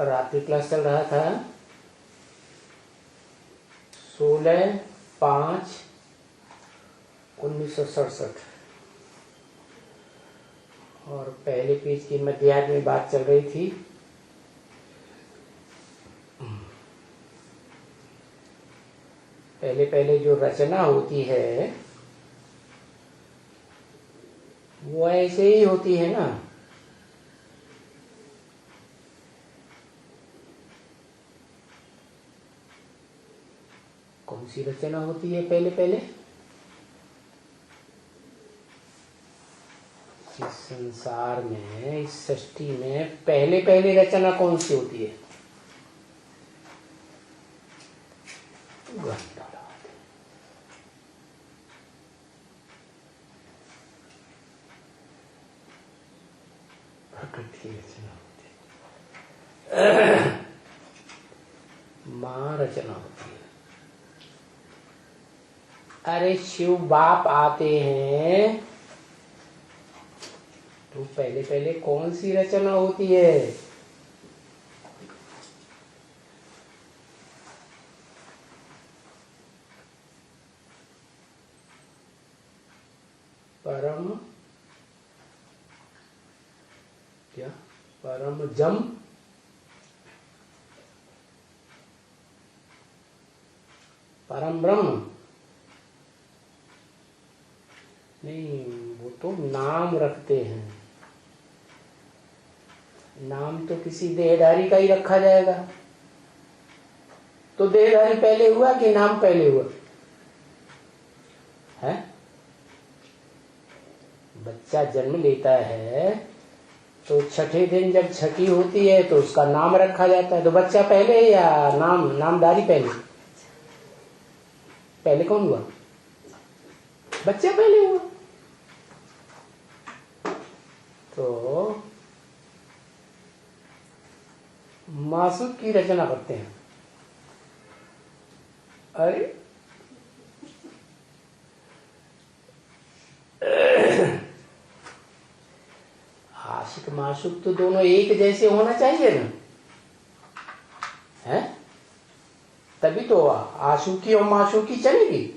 रात्रि क्लास चल रहा था 16/5/1967 और पहले पेज की मध्याह्न में बात चल रही थी पहले पहले जो रचना होती है वो ऐसे ही होती है ना। कौन सी रचना होती है पहले पहले? इस संसार में, इस सृष्टि में पहले पहले रचना कौन सी होती है? प्रकृति की रचना होती है। मां रचना होती है। अरे शिव बाप आते हैं तो पहले पहले कौन सी रचना होती है? परम क्या? परम जम परम ब्रह्म नहीं, वो तो नाम रखते हैं। नाम तो किसी देहधारी का ही रखा जाएगा। तो देहधारी पहले हुआ कि नाम पहले हुआ है? बच्चा जन्म लेता है तो छठे दिन जब छठी होती है तो उसका नाम रखा जाता है। तो बच्चा पहले या नामधारी पहले? पहले कौन हुआ? बच्चा पहले हुआ। तो मासूक की रचना करते हैं। अरे आशिक माशूक तो दोनों एक जैसे होना चाहिए ना, है? तभी तो आशुकी और माशूकी चलेगी।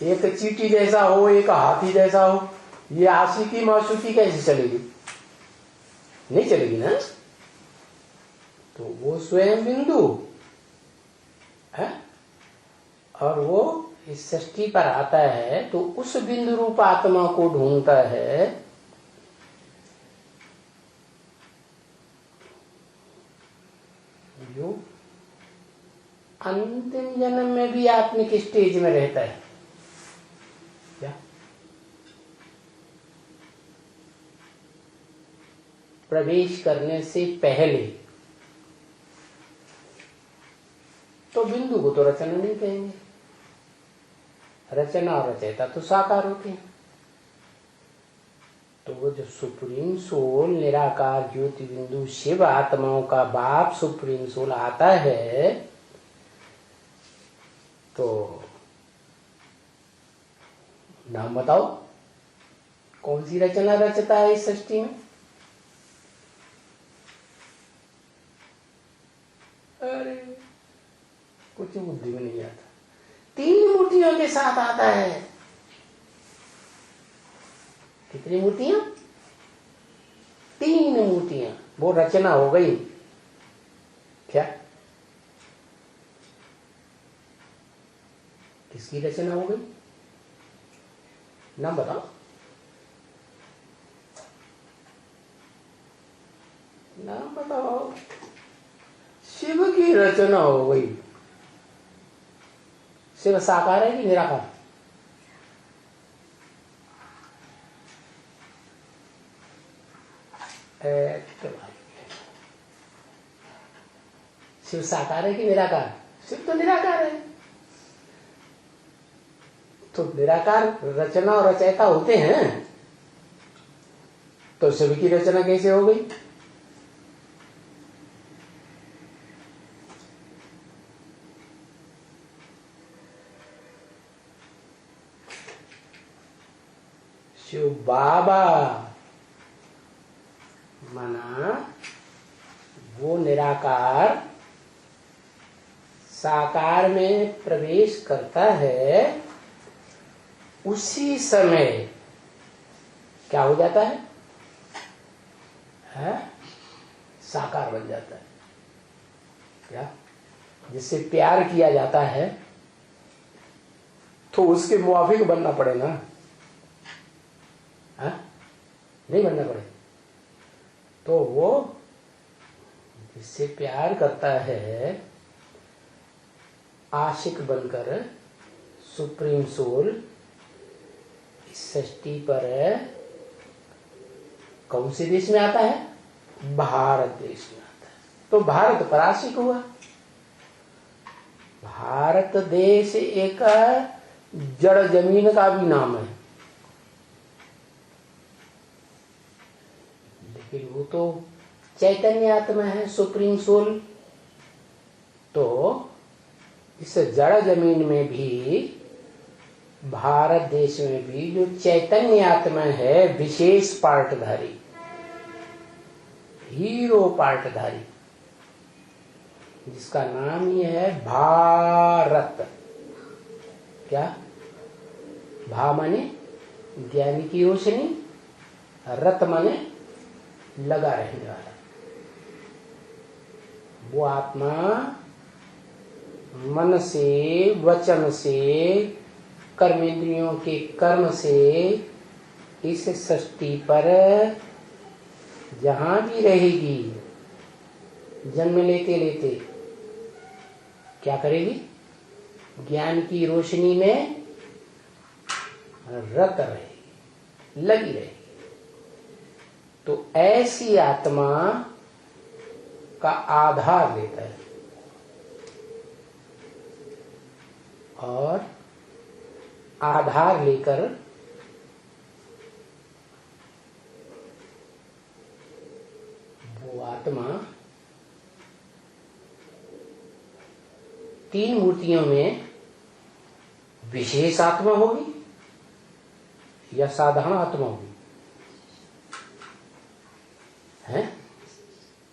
एक चींटी जैसा हो, एक हाथी जैसा हो, ये आशिकी माशूकी कैसे चलेगी? नहीं चलेगी ना। तो वो स्वयं बिंदु है और वो इस सृष्टि पर आता है तो उस बिंदु रूप आत्मा को ढूंढता है। जो अंतिम जन्म में भी आत्मिक स्टेज में रहता है। क्या? प्रवेश करने से पहले तो बिंदु को तो रचना नहीं कहेंगे। रचना और रचयिता तो साकार होते हैं। तो वो जो सुप्रीम सोल निराकार ज्योति बिंदु शिव आत्माओं का बाप सुप्रीम सोल आता है तो नाम बताओ कौन सी रचना रचता है इस सृष्टि में? अरे कुछ बुद्धि में नहीं आता। 3 मूर्तियों के साथ आता है। कितनी मूर्तियां? 3 मूर्तियां। वो रचना हो गई। क्या? किसकी रचना हो गई? नाम बताओ। नाम बताओ। शिव की रचना हो गई। शिव साकार है कि निराकार? शिव साकार है कि निराकार? शिव तो निराकार है। तो निराकार रचना और रचयिता होते हैं तो शिव की रचना कैसे हो गई? शिव बाबा मना वो निराकार साकार में प्रवेश करता है, उसी समय क्या हो जाता है? साकार बन जाता है। क्या? जिससे प्यार किया जाता है तो उसके मुआफिक बनना पड़ेगा, नहीं बनना पड़े। तो वो जिससे प्यार करता है, आशिक बनकर सुप्रीम सोल इस सृष्टि पर कौन से देश में आता है? भारत देश में आता है। तो भारत पर आशिक हुआ। भारत देश एक जड़ जमीन का भी नाम है, लेकिन वो तो चैतन्य आत्मा है, सुप्रीम सोल। तो इस जड़ जमीन में भी, भारत देश में भी जो चैतन्य आत्मा है, विशेष पार्टधारी, हीरो पार्टधारी, जिसका नाम ही है भारत। क्या? भा माने ज्ञान की रोशनी, रत माने लगा रहने वाला। वो आत्मा मन से, वचन से, कर्मेंद्रियों के कर्म से इस सृष्टि पर जहां भी रहेगी, जन्म लेते लेते क्या करेगी? ज्ञान की रोशनी में रत रहेगी, लगी रहेगी। तो ऐसी आत्मा का आधार लेता है, और आधार लेकर वो आत्मा तीन मूर्तियों में विशेष आत्मा होगी या साधारण आत्मा होगी? है?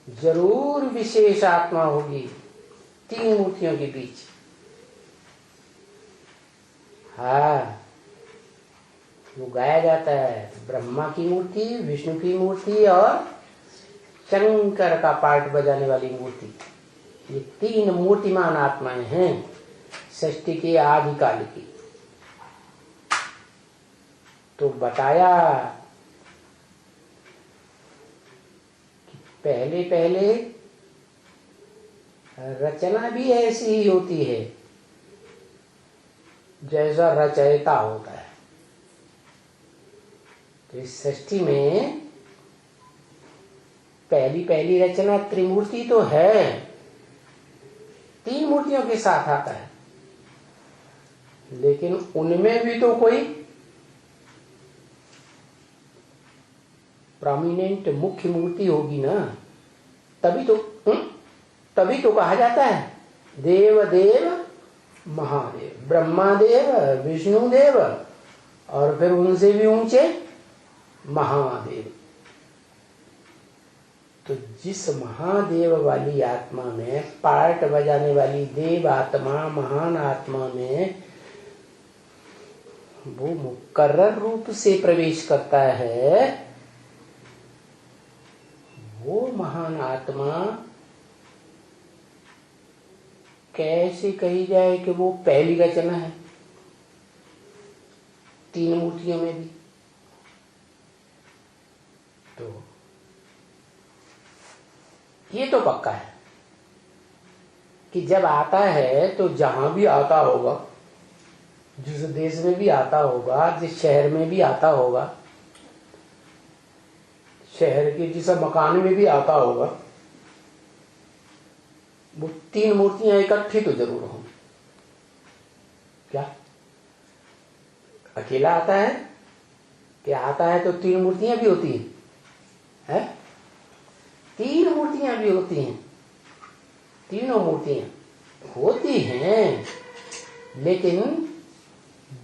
जरूर विशेष आत्मा होगी तीन मूर्तियों के बीच। वो गाया जाता है, ब्रह्मा की मूर्ति, विष्णु की मूर्ति और शंकर का पार्ट बजाने वाली मूर्ति। ये तीन मूर्तिमान आत्माएं हैं सृष्टि के आदिकाल की। तो बताया कि पहले पहले रचना भी ऐसी ही होती है जैसा रचयिता होता है। तो इस सृष्टि में पहली पहली रचना त्रिमूर्ति तो है, तीन मूर्तियों के साथ आता है, लेकिन उनमें भी तो कोई प्रोमिनेंट मुख्य मूर्ति होगी ना, तभी तो कहा जाता है देव देव महादेव, ब्रह्मा देव, विष्णु देव, और फिर उनसे भी ऊंचे महादेव। तो जिस महादेव वाली आत्मा में, पार्ट बजाने वाली देव आत्मा, महान आत्मा में वो मुकर्रर रूप से प्रवेश करता है, वो महान आत्मा कैसे कही जाए कि वो पहली रचना है तीन मूर्तियों में भी? तो ये तो पक्का है कि जब आता है तो जहां भी आता होगा, जिस देश में भी आता होगा, जिस शहर में भी आता होगा, शहर के जिस मकान में भी आता होगा, वो तीन मूर्तियां इकट्ठी तो जरूर होंगी। क्या अकेला आता है? क्या आता है तो तीन मूर्तियां भी होती हैं? तीन मूर्तियां भी होती हैं, तीनों मूर्तियां होती हैं, लेकिन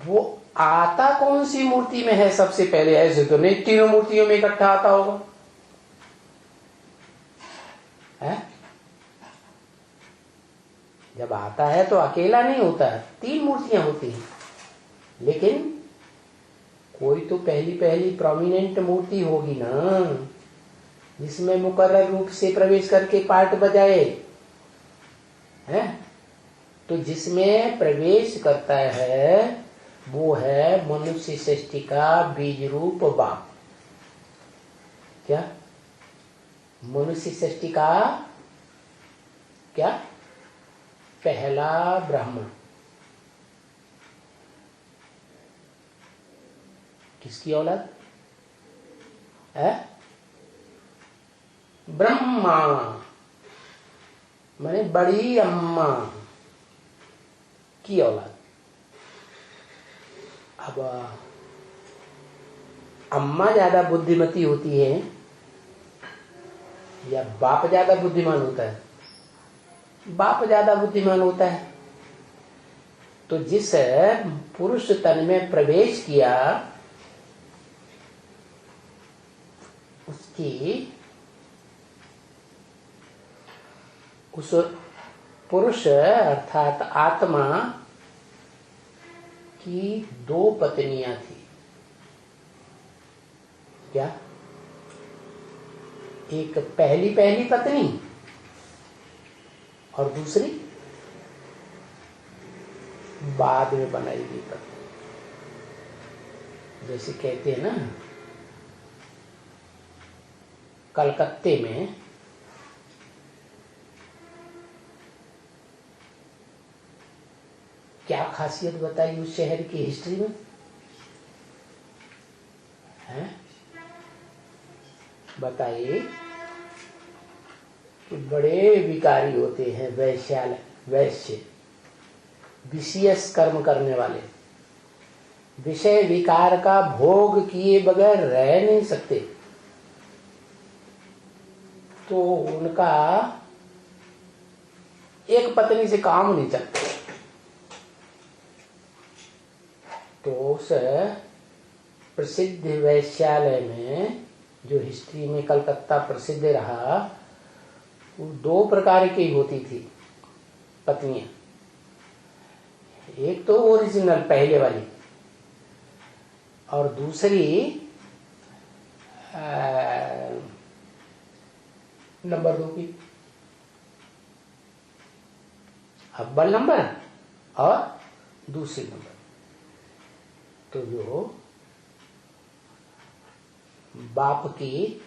वो आता कौन सी मूर्ति में है सबसे पहले? ऐसे तो नहीं तीनों मूर्तियों में इकट्ठा आता होगा, है? जब आता है तो अकेला नहीं होता, 3 मूर्तियां होती हैं, लेकिन कोई तो पहली पहली प्रोमिनेंट मूर्ति होगी ना, जिसमें मुकर्रर रूप से प्रवेश करके पार्ट बजाए है। तो जिसमें प्रवेश करता है वो है मनुष्य सृष्टि का बीज रूप बाप। क्या? मनुष्य सृष्टि का क्या? पहला ब्राह्मण। किसकी औलाद है? ब्रह्मा, माने बड़ी अम्मा की औलाद। अब अम्मा ज्यादा बुद्धिमती होती है या बाप ज्यादा बुद्धिमान होता है? बाप ज्यादा बुद्धिमान होता है। तो जिस पुरुष तन में प्रवेश किया उस पुरुष अर्थात आत्मा की 2 पत्नियां थी। क्या? एक पहली पत्नी और दूसरी बाद में बनाई गई पत्नी। जैसे कहते हैं ना, कलकत्ते में क्या खासियत बताई उस शहर की हिस्ट्री में है? बताइए कि बड़े विकारी होते हैं वैश्य, विशेष कर्म करने वाले, विषय विकार का भोग किए बगैर रह नहीं सकते। तो उनका एक पत्नी से काम नहीं चलता। तो उस प्रसिद्ध वैश्यालय में, जो हिस्ट्री में कलकत्ता प्रसिद्ध रहा, वो 2 प्रकार की होती थी पत्नियां। एक तो ओरिजिनल पहले वाली, और दूसरी नंबर 2 की। अव्वल नंबर और दूसरी नंबर। तो जो बाप की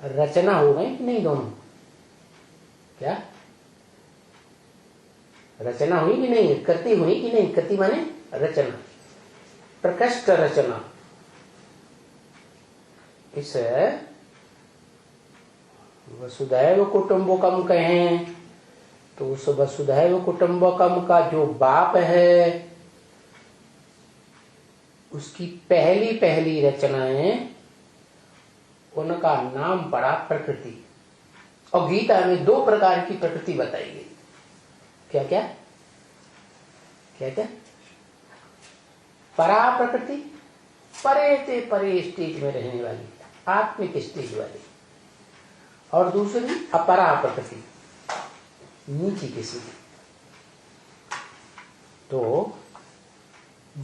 रचना हो गई कि नहीं दोनों? क्या रचना हुई कि नहीं? कृति हुई कि नहीं? कृति माने रचना, प्रकृष्ट रचना। इस वसुधैव कुटुंबकम कहें तो उस वसुधैव कुटुंबकम का जो बाप है, उसकी पहली पहली रचनाएं, उनका नाम पड़ा प्रकृति। और गीता में 2 प्रकार की प्रकृति बताई गई। क्या क्या? क्या क्या? परा प्रकृति, परे से परे स्टेज में रहने वाली, आत्मिक स्टेज वाली। और दूसरी अपरा प्रकृति, नीची किसी की। तो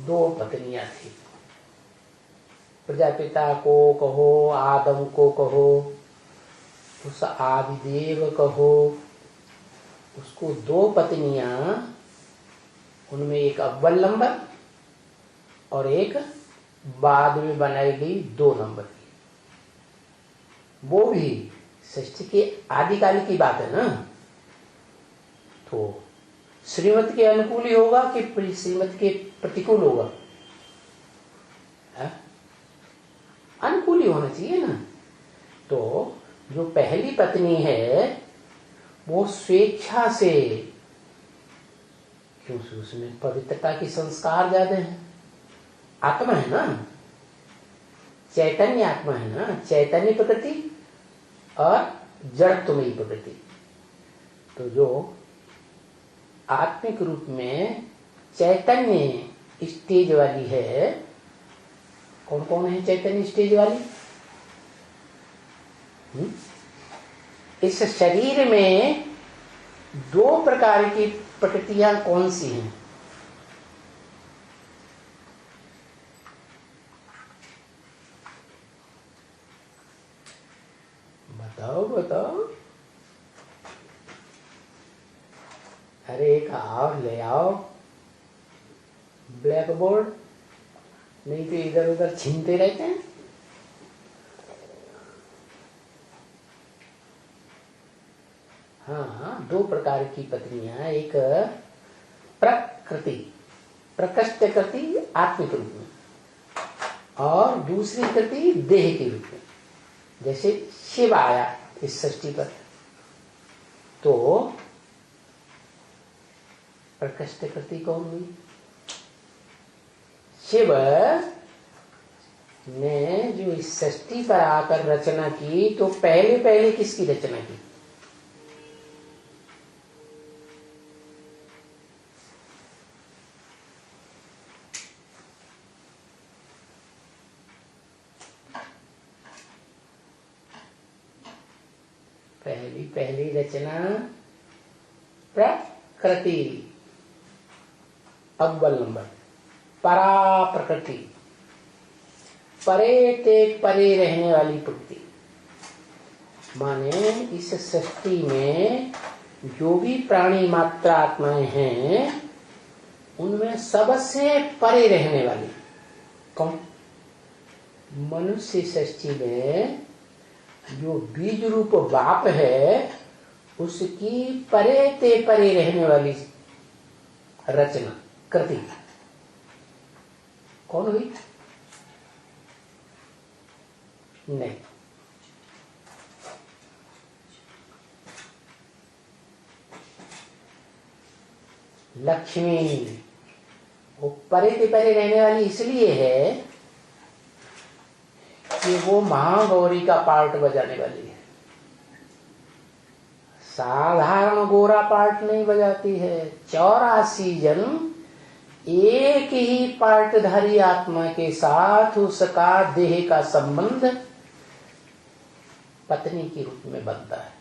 2 पत्नियां थी। प्रजापिता को कहो, आदम को कहो, उस आदिदेव कहो, उसको 2 पत्नियां, उनमें एक अव्वल नंबर और एक बाद में बनाई गई 2 नंबर की। वो भी सृष्टि के आदिकाल की बात है ना। तो श्रीमत के अनुकूल ही होगा कि श्रीमत के प्रतिकूल होगा? अनुकूल ही होना चाहिए ना। तो जो पहली पत्नी है वो स्वेच्छा से, क्योंकि उसमें पवित्रता की संस्कार ज्यादा है, आत्मा है ना, चैतन्य आत्मा है ना, चैतन्य प्रकृति और जड़त्वमयी प्रकृति। तो जो आत्मिक रूप में चैतन्य स्टेज वाली है, कौन कौन है चैतन्य स्टेज वाली? इस शरीर में दो प्रकार की प्रकृतियां कौन सी हैं? बताओ बताओ। अरे एक और ले आओ ब्लैक बोर्ड, नहीं तो इधर उधर छीनते रहते हैं। हाँ, दो प्रकार की पत्नियां, एक प्रकृति प्रकृष्ट कृति आत्मिक रूप में, और दूसरी कृति देह के रूप में। जैसे शिव आया इस सृष्टि पर, तो प्रकृष्ट कृति कौन हुई? शिव ने जो इस सृष्टि पर आकर रचना की, तो पहले पहले किसकी रचना की? पहली रचना प्रकृति, अव्वल नंबर परा प्रकृति, परे ते परे रहने वाली प्रकृति। माने इस सृष्टि में जो भी प्राणी मात्र आत्माएं हैं, उनमें सबसे परे रहने वाली कौन? मनुष्य सृष्टि में जो बीज रूप बाप है, उसकी परे ते परे रहने वाली रचना कृति कौन हुई? नहीं, लक्ष्मी। वो परे ते परे रहने वाली इसलिए है कि वो महागौरी का पार्ट बजाने वाली है। साधारण गोरा पार्ट नहीं बजाती है। 84 जन्म एक ही पार्टधारी आत्मा के साथ उसका देह का संबंध पत्नी के रूप में बनता है।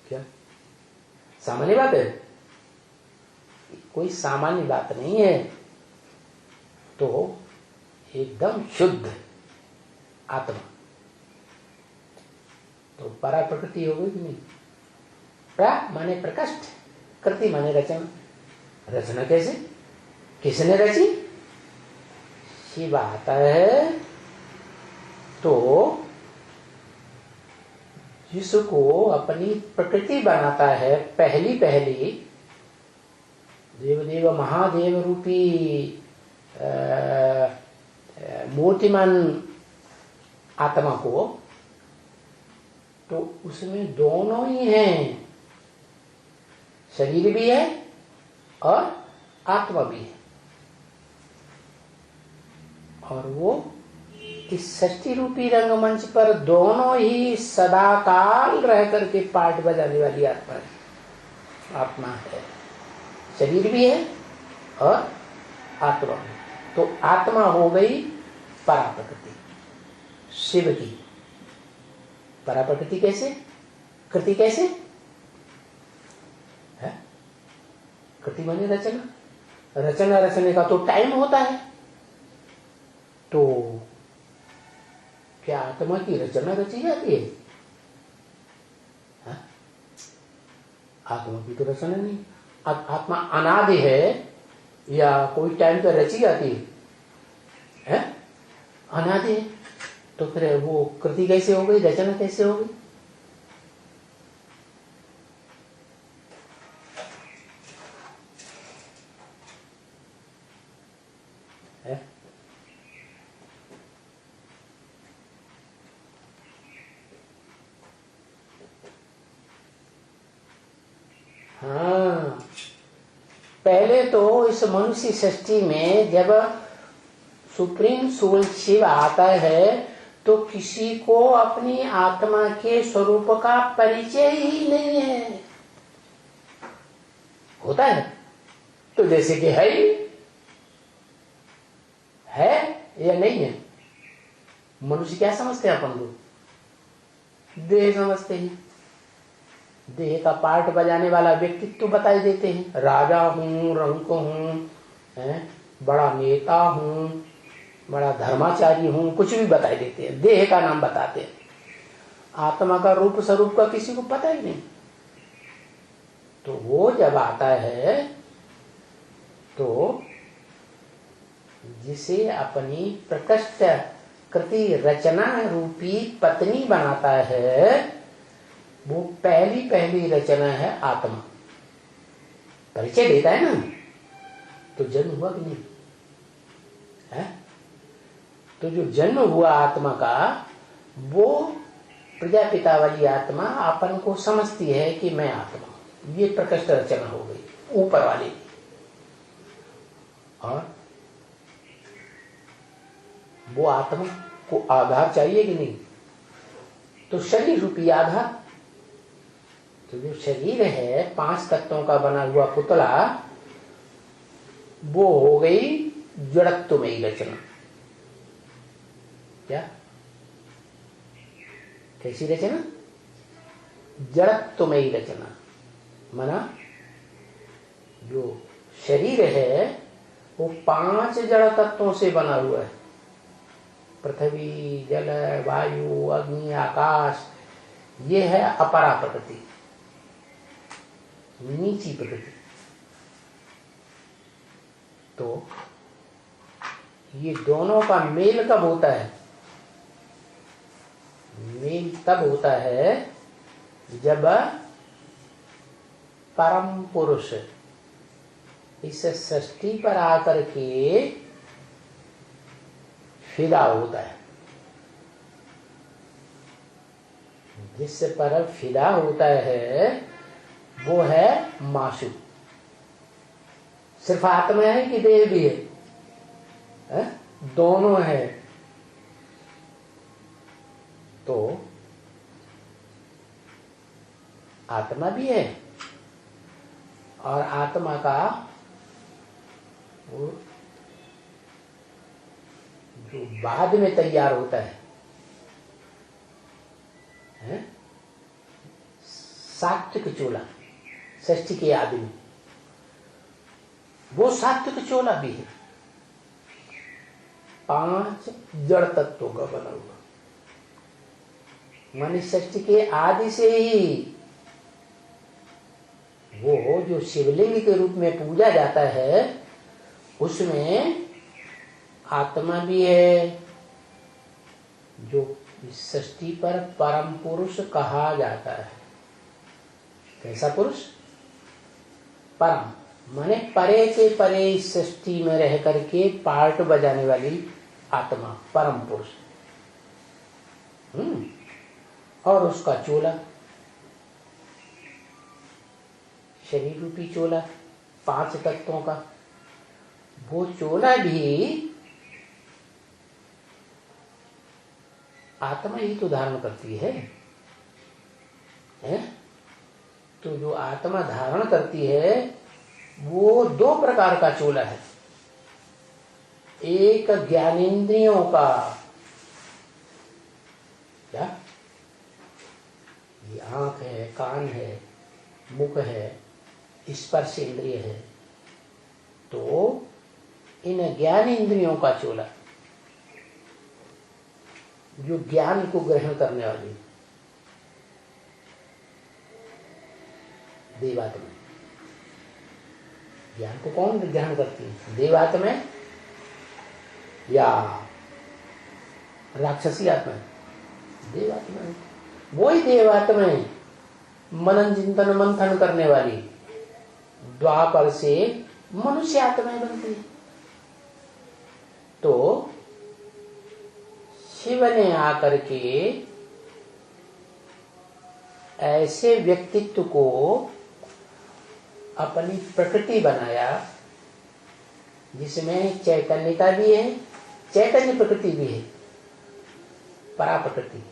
क्या सामान्य बात है? कोई सामान्य बात नहीं है। तो एकदम शुद्ध आत्मा तो परा प्रकृति हो गई कि नहीं? प्रा माने प्रकृष्ट, कृति माने रचना। रचना कैसे, किसने रची? शिव आता है तो जिसको अपनी प्रकृति बनाता है, पहली पहली देवदेव महादेव रूपी मूर्तिमान आत्मा को, तो उसमें दोनों ही हैं, शरीर भी है और आत्मा भी है। और वो इस सृष्टि रूपी रंगमंच पर दोनों ही सदा काल रह करके पाठ बजाने वाली आत्मा है। शरीर भी है और आत्मा भी। तो आत्मा हो गई परा प्रकृति शिव की। परा प्रकृति कैसे, कृति कैसे है? कृति माने रचना। रचना रचने का तो टाइम होता है। तो क्या आत्मा की रचना रची जाती है? आत्मा की तो रचना नहीं। आत्मा अनादि है या कोई टाइम पर रची जाती है? अनादि है। तो फिर वो कृति कैसे हो गई, रचना कैसे हो गई? हाँ, पहले तो इस मनुष्य सृष्टि में जब सुप्रीम सोल शिव आता है तो किसी को अपनी आत्मा के स्वरूप का परिचय ही नहीं है। होता है तो जैसे कि है या नहीं है। मनुष्य क्या समझते हैं अपन लोग? देह समझते हैं। देह का पार्ट बजाने वाला व्यक्तित्व बताई देते हैं। राजा हूँ, रंक हूँ, बड़ा नेता हूँ, बड़ा धर्माचारी हूँ, कुछ भी बताई देते हैं, देह का नाम बताते हैं। आत्मा का रूप स्वरूप का किसी को पता ही नहीं। तो वो जब आता है तो जिसे अपनी प्रकृष्ट कृति रचना रूपी पत्नी बनाता है, वो पहली रचना है आत्मा। परिचय देता है ना, तो जन्म हुआ कि नहीं है? तो जो जन्म हुआ आत्मा का, वो प्रजापिता वाली आत्मा अपन को समझती है कि मैं आत्मा हूं। ये प्रकृष्ट रचना हो गई ऊपर वाले की। और वो आत्मा को आधार चाहिए कि नहीं? तो शरीर रूपी आधार। तो जो शरीर है 5 तत्वों का बना हुआ पुतला, वो हो गई जड़त्वमयी रचना। क्या? कैसी रचना? जड़त्वमयी रचना। माना जो शरीर है वो 5 जड़ तत्वों से बना हुआ है। पृथ्वी, जल, वायु, अग्नि, आकाश। ये है अपरा प्रकृति, नीची प्रकृति। तो ये दोनों का मेल कब होता है? मेल तब होता है जब परम पुरुष इस सृष्टि पर आकर के फिदा होता है। जिस पर फिदा होता है वो है माशूक। सिर्फ आत्मा है कि देह भी है? दोनों है। तो आत्मा भी है और आत्मा का वो जो बाद में तैयार होता है सात्विक चोला, षष्ठी के आदमी, वो सात्विक चोला भी है। 5 जड़ तत्वों का बना हुआ। माने षष्ठी के आदि से ही वो जो शिवलिंग के रूप में पूजा जाता है, उसमें आत्मा भी है, जो षष्ठी पर परम पुरुष कहा जाता है। कैसा पुरुष? परम माने परे के परे इस सृष्टि में रह करके पार्ट बजाने वाली आत्मा, परम पुरुष। और उसका चोला, शरीर रूपी चोला 5 तत्वों का, वो चोला भी आत्मा ही तो धारण करती है? तो जो आत्मा धारण करती है वो 2 प्रकार का चोला है। एक ज्ञानेंद्रियों का, क्या? ये आंख है, कान है, मुख है, स्पर्श इंद्रिय है। तो इन ज्ञान इंद्रियों का चोला, जो ज्ञान को ग्रहण करने वाली देवात्मा। ज्ञान को कौन ग्रहण करती है? देवात्मा या राक्षसी आत्मा? देवात्मा। वही देवात्मा मनन चिंतन मंथन करने वाली द्वापर से मनुष्य आत्माएं बनती है। तो शिव ने आकर के ऐसे व्यक्तित्व को अपनी प्रकृति बनाया जिसमें चैतन्यता भी है, चैतन्य प्रकृति भी है, परा प्रकृति,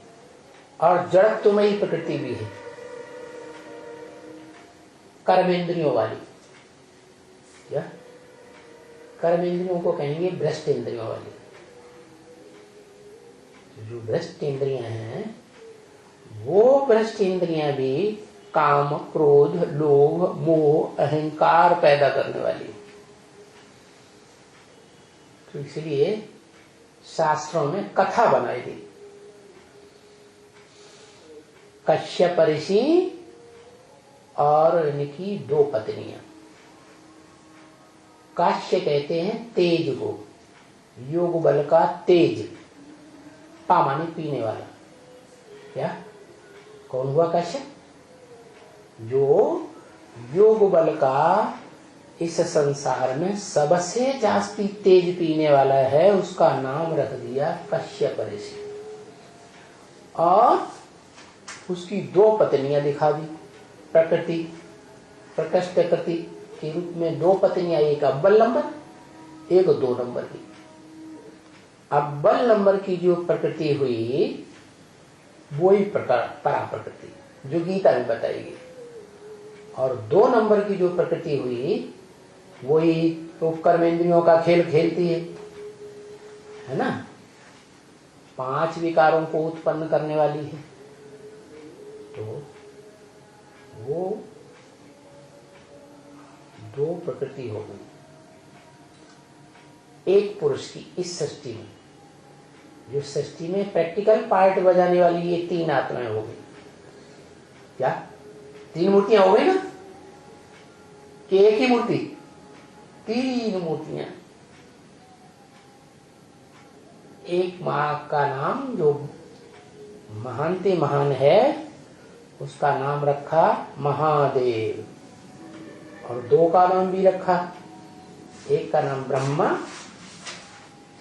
और जड़त्वमयी प्रकृति भी है, कर्मेंद्रियों वाली। क्या? कर्मेंद्रियों को कहेंगे भ्रष्ट इंद्रियों वाली। जो भ्रष्ट इंद्रियां हैं वो भ्रष्ट इंद्रियां भी काम, क्रोध, लोभ, मोह, अहंकार पैदा करने वाली है। तो इसलिए शास्त्रों में कथा बनाई गई। कश्यप ऋषि और इनकी 2 पत्नियां। काश्य कहते हैं तेज को, योग बल का तेज, पामानी पीने वाला। क्या कौन हुआ काश्य? जो योग बल का इस संसार में सबसे जास्ती तेज पीने वाला है, उसका नाम रख दिया कश्यप ऋषि। और उसकी 2 पत्नियां दिखा दी। प्रकृति, प्रकृष्ट कृति के रूप में 2 पत्नियां, एक अव्वल नंबर, एक 2 नंबर की। अव्वल नंबर की जो प्रकृति हुई वो ही परा प्रकृति, जो गीता में बताई गई। और 2 नंबर की जो प्रकृति हुई वही उपकर्मेंद्रियों का खेल खेलती है ना। 5 विकारों को उत्पन्न करने वाली है। तो वो 2 प्रकृति हो गई एक पुरुष की इस सृष्टि में। जो सृष्टि में प्रैक्टिकल पार्ट बजाने वाली ये 3 आत्माएं हो गई। क्या 3 मूर्तियां हो गई ना, कि एक ही मूर्ति? 3 मूर्तियां। एक मां का नाम जो महानते महान है, उसका नाम रखा महादेव, और 2 का नाम भी रखा। एक का नाम ब्रह्मा,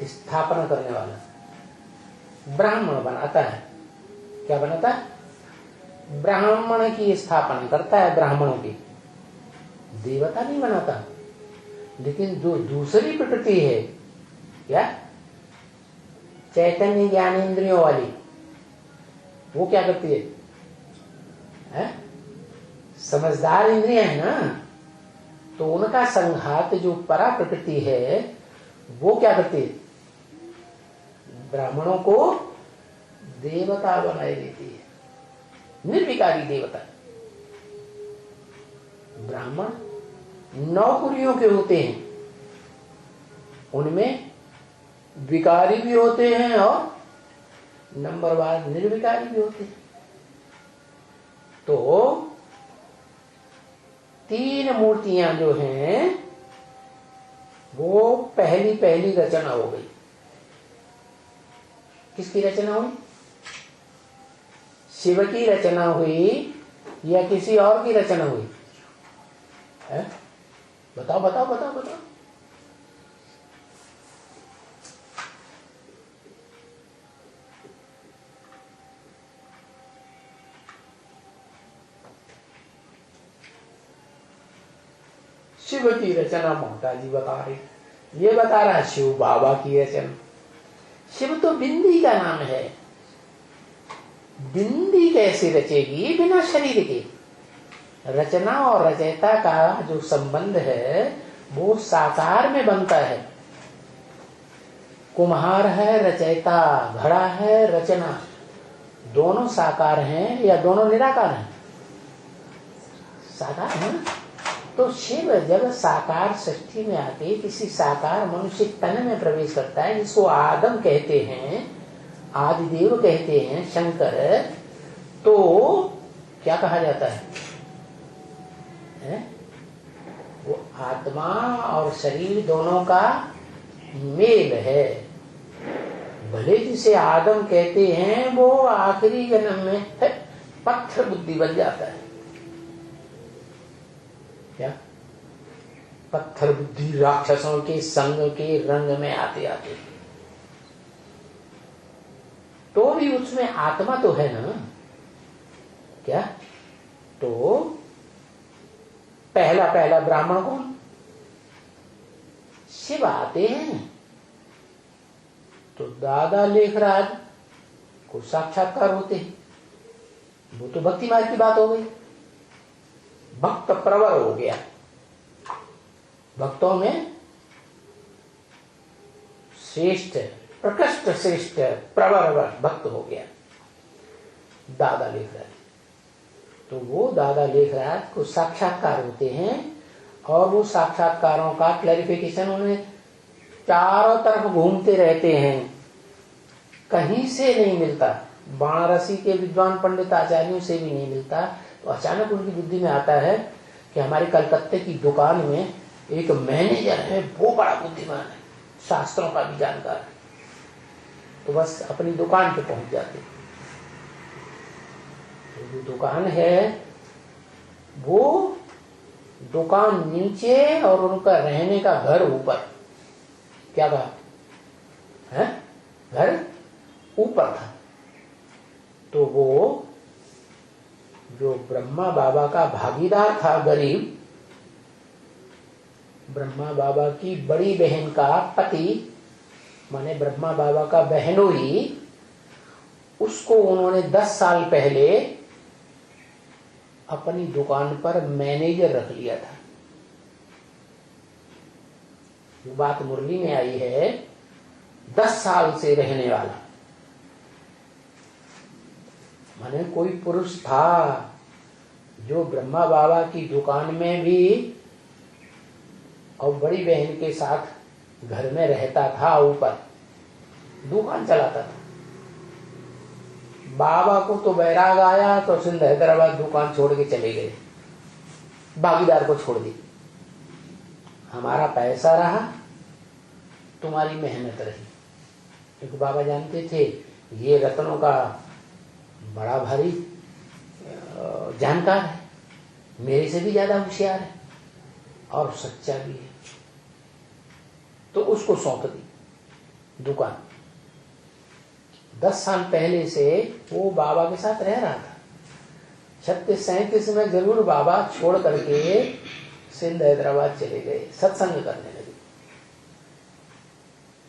स्थापना करने वाला, ब्राह्मण बनाता है। क्या बनाता है? ब्राह्मण की स्थापना करता है, ब्राह्मणों की। देवता नहीं बनाता। लेकिन जो दूसरी प्रकृति है, क्या चैतन्य ज्ञानेंद्रियों वाली, वो क्या करती है? समझदार इंद्रियां है ना, तो उनका संघात जो परा प्रकृति है वो क्या करती है? ब्राह्मणों को देवता बनाई देती है, निर्विकारी देवता। ब्राह्मण 9 कुरियों के होते हैं, उनमें विकारी भी होते हैं और नंबरवार निर्विकारी भी होते हैं। तो 3 मूर्तियां जो हैं वो पहली रचना हो गई। किसकी रचना हुई? शिव की रचना हुई या किसी और की रचना हुई है? बताओ बताओ बताओ बताओ। शिव की रचना ममता जी बता रही, ये बता रहा शिव बाबा की रचना। शिव तो बिंदी का नाम है। बिंदी कैसे रचेगी बिना शरीर के? रचना और रचयिता का जो संबंध है वो साकार में बनता है। कुम्हार है रचयिता, घड़ा है रचना, दोनों साकार हैं या दोनों निराकार हैं? साकार है ना। तो शिव जब साकार सृष्टि में आके किसी साकार मनुष्य तन में प्रवेश करता है, जिसको आदम कहते हैं, आदिदेव कहते हैं, शंकर, तो क्या कहा जाता है? वो आत्मा और शरीर दोनों का मेल है। भले जिसे आदम कहते हैं वो आखिरी जन्म में पत्थर बुद्धि बन जाता है। क्या पत्थर बुद्धि राक्षसों के संग के रंग में आते आते, तो भी उसमें आत्मा तो है ना। क्या तो पहला ब्राह्मण कौन? शिव आते हैं तो दादा लेखराज को साक्षात्कार होते हैं। वो तो भक्ति मार्ग की बात हो गई। भक्त प्रवर हो गया, भक्तों में श्रेष्ठ, प्रकृष्ट श्रेष्ठ प्रवर भक्त हो गया दादा लेखराज। तो वो दादा लेख रहा है, कुछ साक्षात्कार होते हैं और वो साक्षात्कारों का क्लैरिफिकेशन उन्हें चारों तरफ घूमते रहते हैं, कहीं से नहीं मिलता, वाराणसी के विद्वान पंडित आचार्यों से भी नहीं मिलता। तो अचानक उनकी बुद्धि में आता है कि हमारे कलकत्ते की दुकान में एक मैनेजर है, वो बड़ा बुद्धिमान है, शास्त्रों का भी जानकार है। तो बस अपनी दुकान पे पहुंच जाते। तो जो दुकान है वो दुकान नीचे और उनका रहने का घर ऊपर। क्या कहा है? घर ऊपर था। तो वो जो ब्रह्मा बाबा का भागीदार था, गरीब, ब्रह्मा बाबा की बड़ी बहन का पति, माने ब्रह्मा बाबा का बहनोई, उसको उन्होंने 10 साल पहले अपनी दुकान पर मैनेजर रख लिया था। ये बात मुरली में आई है, 10 साल से रहने वाला, माने कोई पुरुष था जो ब्रह्मा बाबा की दुकान में भी और बड़ी बहन के साथ घर में रहता था, ऊपर दुकान चलाता था। बाबा को तो बैराग आया तो सिंध हैदराबाद दुकान छोड़ के चले गए, भागीदार को छोड़ दी। हमारा पैसा रहा, तुम्हारी मेहनत रही। क्योंकि बाबा जानते थे ये रत्नों का बड़ा भारी जानकार है, मेरे से भी ज्यादा होशियार है और सच्चा भी है। तो उसको सौंप दी दुकान। 10 साल पहले से वो बाबा के साथ रह रहा था। 36-37 में जरूर बाबा छोड़ करके सिंध हैदराबाद चले गए, सत्संग करने लगे।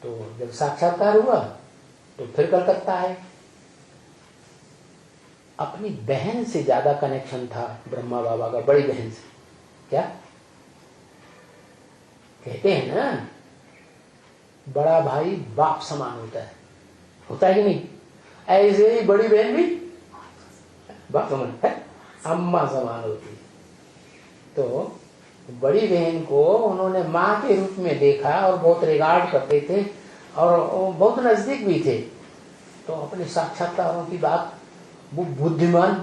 तो जब साक्षात्कार हुआ तो फिर कलकत्ता आए। अपनी बहन से ज्यादा कनेक्शन था ब्रह्मा बाबा का, बड़ी बहन से। क्या कहते हैं ना, बड़ा भाई बाप समान होता है कि नहीं? ऐसे ही बड़ी बहन भी बाप समान है, अम्मा समान होती है। तो बड़ी बहन को उन्होंने माँ के रूप में देखा और बहुत रिगार्ड करते थे और बहुत नजदीक भी थे। तो अपने साक्षात्कारों की बात वो बुद्धिमान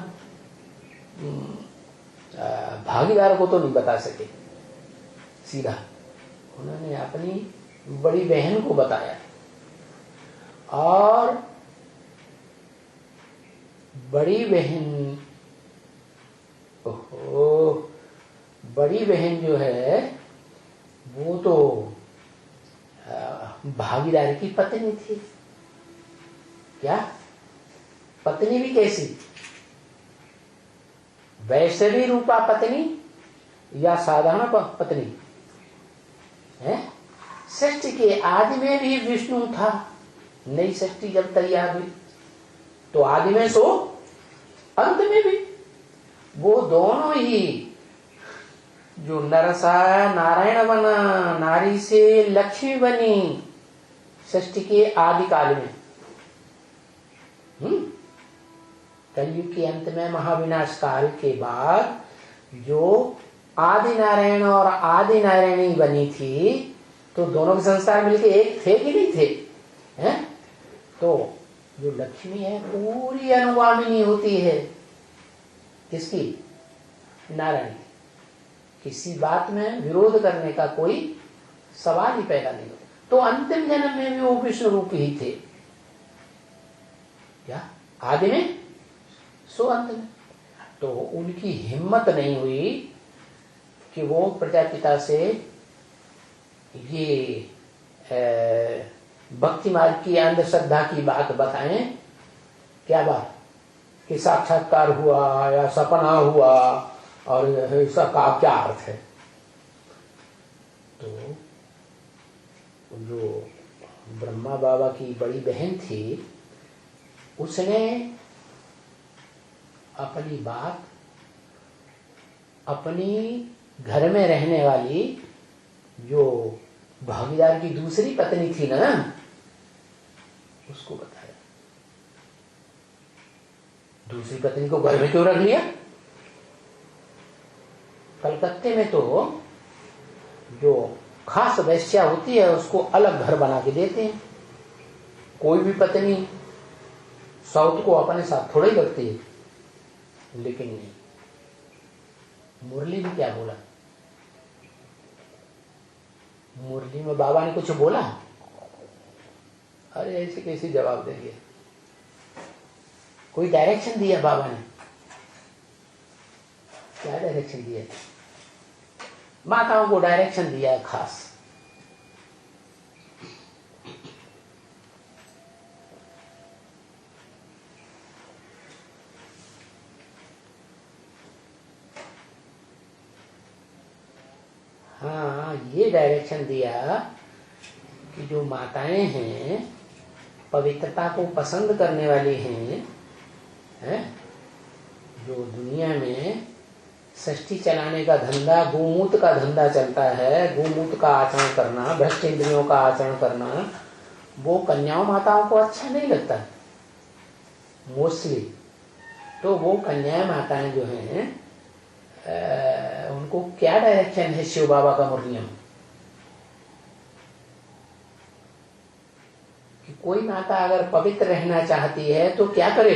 भागीदार को तो नहीं बता सके सीधा, उन्होंने अपनी बड़ी बहन को बताया। और बड़ी बहन, बड़ी बहन जो है वो तो भागीदार की पत्नी थी। क्या पत्नी भी कैसी? वैष्णवी रूपा पत्नी या साधारण पत्नी है? सृष्टि के आदि में भी विष्णु था। नई सृष्टि जब तैयार हुई तो आदि में सो अंत में भी वो दोनों ही, जो नरसा नारायण बना, नारी से लक्ष्मी बनी सृष्टि के आदि काल में। कलयुग के अंत में महाविनाश काल के बाद जो आदि नारायण और आदि नारायणी बनी थी, तो दोनों के संस्कार मिलके एक थे कि नहीं थे? हैं? तो जो लक्ष्मी है पूरी अनुगामिनी होती है किसकी? नारायण। किसी बात में विरोध करने का कोई सवाल ही पैदा नहीं होता। तो अंतिम जन्म में भी वो विष्णु रूप ही थे। क्या आदि में सो अंत में। तो उनकी हिम्मत नहीं हुई कि वो प्रजापिता से ये भक्ति मार्ग की अंधश्रद्धा की बात बताएं। क्या बात? कि साक्षात्कार हुआ या सपना हुआ और इसका क्या अर्थ है? तो जो ब्रह्मा बाबा की बड़ी बहन थी, उसने अपनी बात अपनी घर में रहने वाली जो भागीदार की दूसरी पत्नी थी ना, उसको बताया। दूसरी पत्नी को घर में क्यों रख लिया? कलकत्ते में तो जो खास वैश्या होती है उसको अलग घर बना के देते हैं। कोई भी पत्नी साउथ को अपने साथ थोड़ा ही रखती है। लेकिन नहीं, मुरली में क्या बोला? मुरली में बाबा ने कुछ बोला? अरे ऐसे कैसे जवाब देंगे? कोई डायरेक्शन दिया बाबा ने? क्या डायरेक्शन दिया? माताओं को डायरेक्शन दिया है खास। हाँ, ये डायरेक्शन दिया कि जो माताएं हैं पवित्रता को पसंद करने वाली हैं, जो दुनिया में षष्ठी चलाने का धंधा, गोमूत्र का धंधा चलता है, गोमूत्र का आचरण करना, भ्रष्ट इंद्रियों का आचरण करना, वो कन्याओं माताओं को अच्छा नहीं लगता मोस्टली। तो वो कन्याएं माताएं जो हैं उनको क्या डायरेक्शन है शिव बाबा का मुरलियों में? कि कोई माता अगर पवित्र रहना चाहती है तो क्या करे?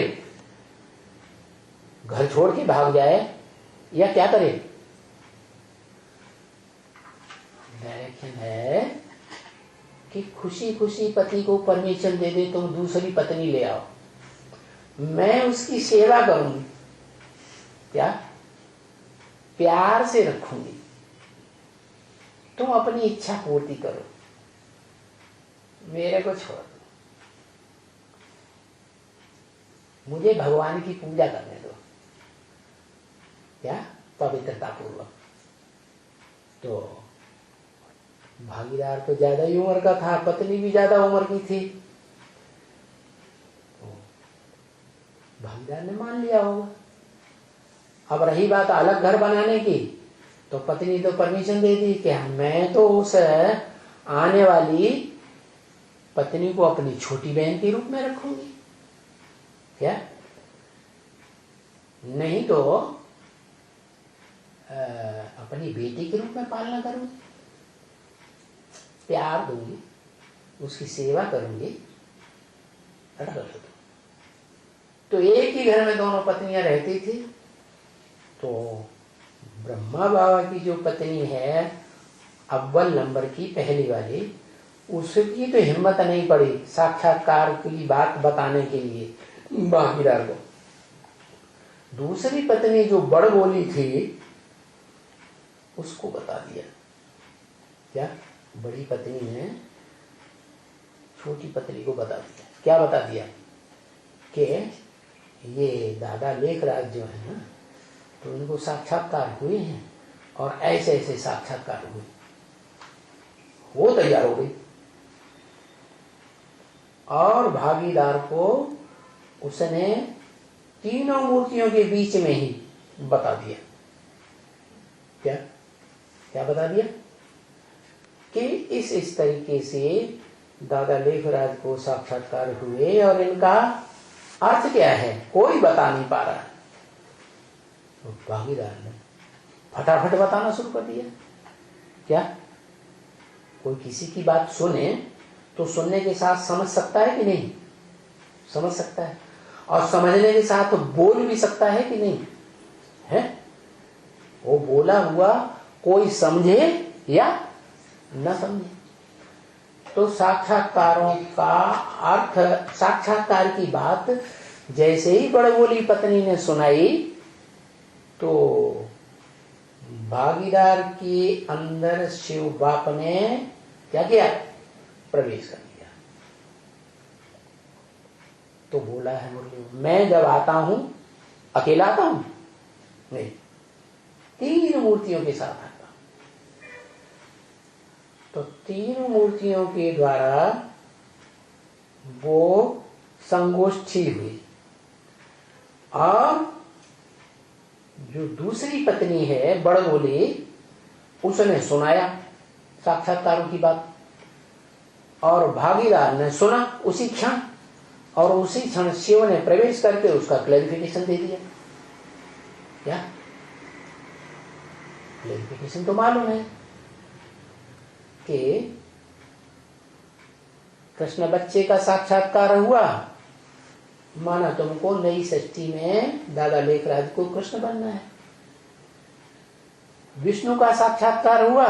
घर छोड़ के भाग जाए या क्या करे? डायरेक्शन है कि खुशी खुशी पति को परमिशन दे दे, तुम दूसरी पत्नी ले आओ, मैं उसकी सेवा करूंगी, क्या प्यार से रखूंगी, तुम अपनी इच्छा पूर्ति करो, मेरे को छोड़ दो, मुझे भगवान की पूजा करने दो, क्या पवित्रता पूर्वक। तो भागीदार तो ज्यादा ही उम्र का था, पत्नी भी ज्यादा उम्र की थी, तो भागीदार ने मान लिया होगा। अब रही बात अलग घर बनाने की, तो पत्नी तो परमिशन दे दी कि मैं तो उस आने वाली पत्नी को अपनी छोटी बहन के रूप में रखूंगी, क्या नहीं तो अपनी बेटी के रूप में पालना करूंगी, प्यार दूंगी, उसकी सेवा करूंगी। तो एक ही घर में दोनों पत्नियां रहती थी। तो ब्रह्मा बाबा की जो पत्नी है अव्वल नंबर की, पहली वाली, उसकी तो हिम्मत नहीं पड़ी साक्षात्कार की बात बताने के लिए भागीदार को। दूसरी पत्नी जो बड़ बोली थी उसको बता दिया। क्या बड़ी पत्नी ने छोटी पत्नी को बता दिया? क्या बता दिया? कि ये दादा लेखराज जो है ना, तो उनको साक्षात्कार हुए हैं और ऐसे ऐसे साक्षात्कार हुए। वो तैयार हो गई और भागीदार को उसने तीनों मूर्तियों के बीच में ही बता दिया। क्या क्या बता दिया? कि इस तरीके से दादा लेखराज को साक्षात्कार हुए और इनका अर्थ क्या है कोई बता नहीं पा रहा। तो भागीदार ने फटाफट बताना शुरू कर दिया। क्या कोई किसी की बात सुने तो सुनने के साथ समझ सकता है कि नहीं? समझ सकता है, और समझने के साथ बोल भी सकता है कि नहीं है? वो बोला हुआ कोई समझे या न समझे। तो साक्षात्कारों का अर्थ, साक्षात्कार की बात जैसे ही बड़बोली पत्नी ने सुनाई तो भागीदार के अंदर शिव बाप ने क्या किया? प्रवेश कर दिया। तो बोला है मुरली, मैं जब आता हूं अकेला आता हूं नहीं, 3 मूर्तियों के साथ आता हूं। तो 3 मूर्तियों के द्वारा वो संगोष्ठी हुई और जो दूसरी पत्नी है बड़ बोली, उसने सुनाया साक्षात्कारों की बात और भागीदार ने सुना उसी क्षण, और उसी क्षण शिव ने प्रवेश करके उसका क्लैरिफिकेशन दे दिया। क्या क्वालिफिकेशन तो मालूम है कि कृष्ण बच्चे का साक्षात्कार हुआ, माना तुमको नई सृष्टि में दादा लेखराज को कृष्ण बनना है। विष्णु का साक्षात्कार हुआ,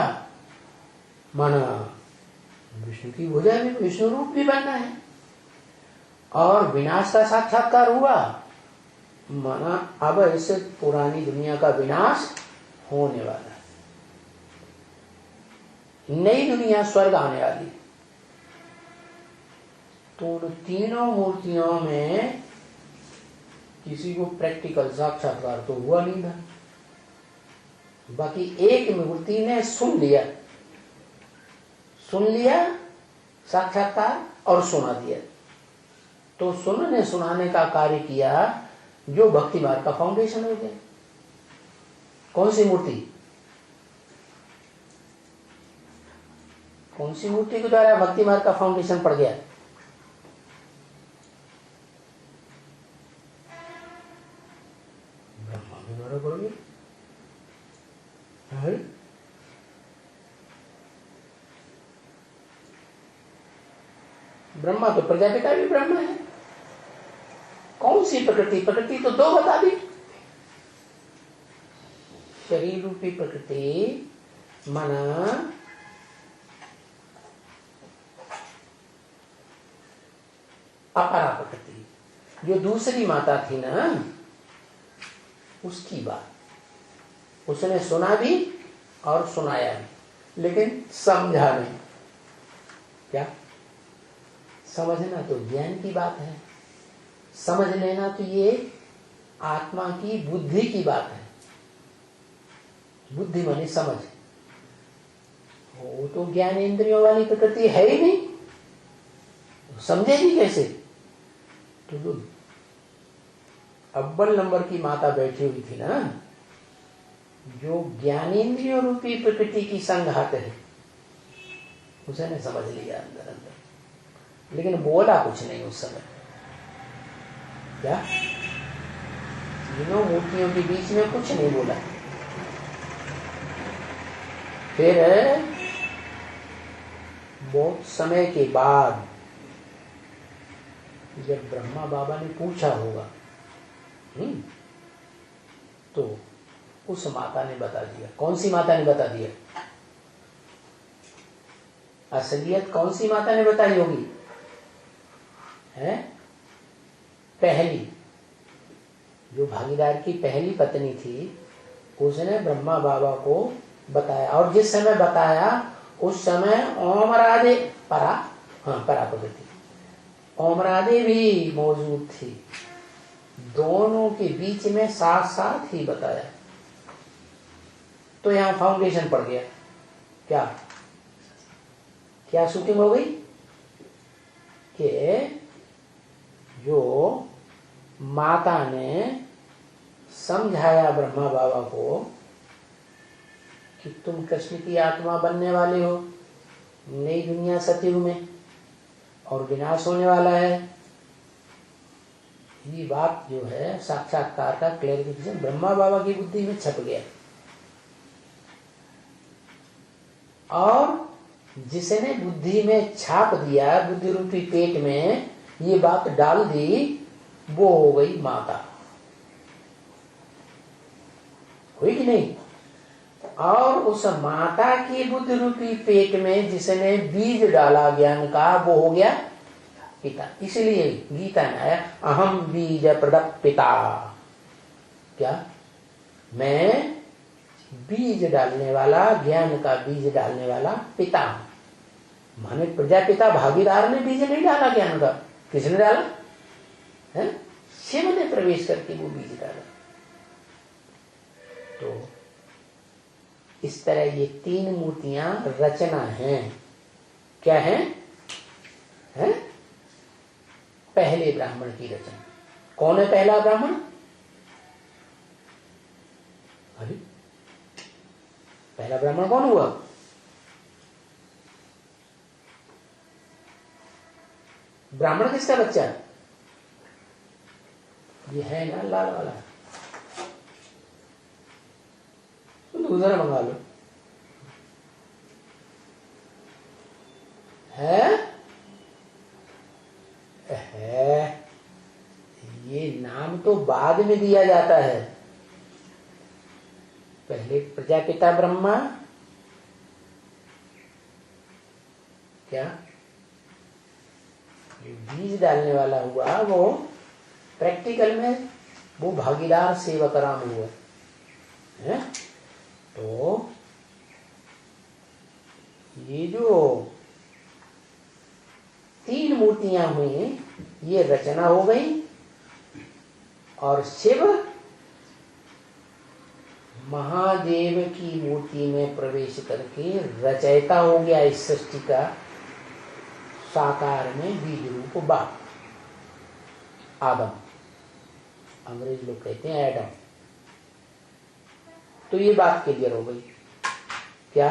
माना विष्णु की भुजा में विष्णु रूप भी बनना है। और विनाश का साक्षात्कार हुआ, माना अब इस पुरानी दुनिया का विनाश होने वाला है, नई दुनिया स्वर्ग आने वाली है। तो उन तीनों मूर्तियों में किसी को प्रैक्टिकल साक्षात्कार तो हुआ नहीं था। बाकी एक मूर्ति ने सुन लिया साक्षात्कार और सुना दिया। तो सुनने सुनाने का कार्य किया जो भक्ति मार्ग का फाउंडेशन हो गया। कौन सी मूर्ति? कौन सी मूर्ति के द्वारा भक्ति मार्ग का फाउंडेशन पड़ गया? ब्रह्मा के द्वारा पड़ गया। ब्रह्मा तो प्रजापिता भी ब्रह्मा है। कौन सी प्रकृति? प्रकृति तो दो बता दी। शरीर रूपी प्रकृति, मन, अपरा प्रकृति, जो दूसरी माता थी ना, उसकी बात उसने सुना भी और सुनाया भी, लेकिन समझा नहीं। क्या समझना तो ज्ञान की बात है, समझ लेना तो ये आत्मा की बुद्धि की बात है। बुद्धि माने समझ, वो तो ज्ञान इंद्रियों वाली प्रकृति है ही नहीं, समझेगी कैसे? तो जो अव्वल नंबर की माता बैठी हुई थी ना, जो ज्ञानेन्द्रियों रूपी प्रकृति की संघात है, उसने समझ लिया अंदर अंदर, लेकिन बोला कुछ नहीं उस समय। क्या? तीनों मूर्तियों के बीच में कुछ नहीं बोला। फिर बहुत समय के बाद जब ब्रह्मा बाबा ने पूछा होगा, तो उस माता ने बता दिया। कौन सी माता ने बता दिया? असलियत कौन सी माता ने बताई होगी? है पहली, जो भागीदार की पहली पत्नी थी, उसने ब्रह्मा बाबा को बताया। और जिस समय बताया उस समय ओम राधे परा, हाँ परा प्रकृति, ओम राधे भी मौजूद थी। दोनों के बीच में साथ साथ ही बताया। तो यहां फाउंडेशन पड़ गया। क्या क्या शूटिंग हो गई कि जो माता ने समझाया ब्रह्मा बाबा को कि तुम कृष्ण की आत्मा बनने वाले हो, नई दुनिया सतयुग में, और विनाश होने वाला है। ये बात जो है साक्षात्कार का क्लैरिफिकेशन ब्रह्मा बाबा की बुद्धि में छप गया। और जिसने बुद्धि में छाप दिया, बुद्धि रूपी पेट में ये बात डाल दी, वो हो गई माता। हुई कि नहीं? और उस माता की बुद्धि रूपी पेट में जिसने बीज डाला ज्ञान का, वो हो गया पिता। इसलिए गीता में आया अहम बीज प्रदत्त पिता। क्या? मैं बीज डालने वाला, ज्ञान का बीज डालने वाला पिता हूं। माने प्रजापिता भागीदार ने बीज नहीं डाला ज्ञान का। किसने डाला है? शिव ने प्रवेश करके वो बीज डाला। तो इस तरह ये तीन मूर्तियां रचना हैं। क्या है? पहले ब्राह्मण की रचना। कौन है पहला ब्राह्मण? अरे पहला ब्राह्मण कौन हुआ? ब्राह्मण किसका बच्चा? ये है ना लाल वाला, दूसरा मंगा लो। है? ये नाम तो बाद में दिया जाता है। पहले प्रजापिता ब्रह्मा, क्या जो बीज डालने वाला हुआ वो प्रैक्टिकल में वो भागीदार सेवक राम हुआ है। तो ये जो 3 मूर्तियां हुई, ये रचना हो गई, और शिव महादेव की मूर्ति में प्रवेश करके रचयिता हो गया इस सृष्टि का, साकार में बीज रूप बाप आदम, अंग्रेज लोग कहते हैं एडम। तो ये बात क्लियर हो गई। क्या?